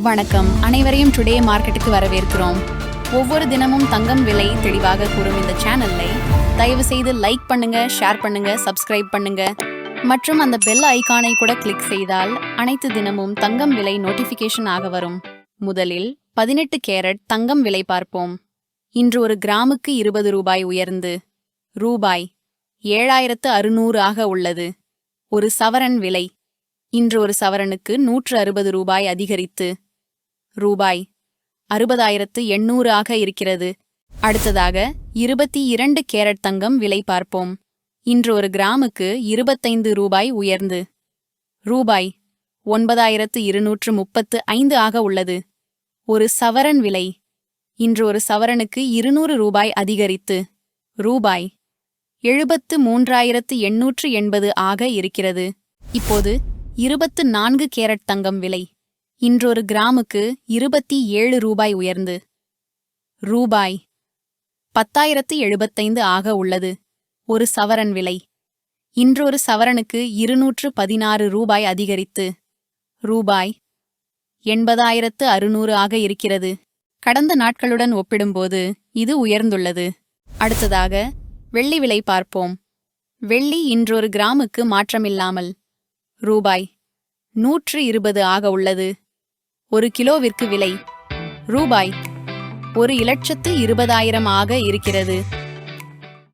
வணக்கம், அனைவரையும் டுடே மார்க்கெட்டுக்கு வரவேற்கிறோம். ஒவ்வொரு தினமும் தங்கம் விலை தெளிவாக கூறும் இந்த சேனலை தயவு செய்து லைக் பண்ணுங்க, ஷேர் பண்ணுங்க, சப்ஸ்கிரைப் பண்ணுங்க மற்றும் அந்த பெல் ஐகானை கூட கிளிக் செய்தால் அனைத்து தினமும் தங்கம் விலை நோட்டிபிகேஷன் ஆக வரும். முதலில் 18 கேரட் தங்கம் விலை பார்ப்போம். இன்று ஒரு கிராமுக்கு 20 ரூபாய் உயர்ந்து ரூபாய் 7600 ஆக உள்ளது. ஒரு சவரன் விலை இன்று ஒரு சவரனுக்கு 160 ரூபாய் அதிகரித்து ரூபாய் 60,800 ஆக இருக்கிறது. அடுத்ததாக 22 கேரட் தங்கம் விலை பார்ப்போம். இன்று ஒரு கிராமுக்கு 25 ரூபாய் உயர்ந்து ரூபாய் 9,235 ஆக உள்ளது. ஒரு சவரன் விலை இன்று ஒரு சவரனுக்கு 200 ரூபாய் அதிகரித்து ரூபாய் 73,880 ஆக இருக்கிறது. இப்போது 24 கேரட் தங்கம் விலை இன்று ஒரு கிராமுக்கு 27 ரூபாய் உயர்ந்து ரூபாய் 10,075 ஆக உள்ளது. ஒரு சவரன் விலை இன்று ஒரு சவரனுக்கு 216 ரூபாய் அதிகரித்து ரூபாய் 80,600 ஆக இருக்கிறது. கடந்த நாட்களுடன் ஒப்பிடும்போது இது உயர்ந்துள்ளது. அடுத்ததாக வெள்ளி விலை பார்ப்போம். வெள்ளி இன்றொரு கிராமுக்கு மாற்றமில்லாமல் ரூபாய் 120 ஆக உள்ளது. ஒரு கிலோவிற்கு விலை ரூபாய் 1,20,000 ஆக இருக்கிறது.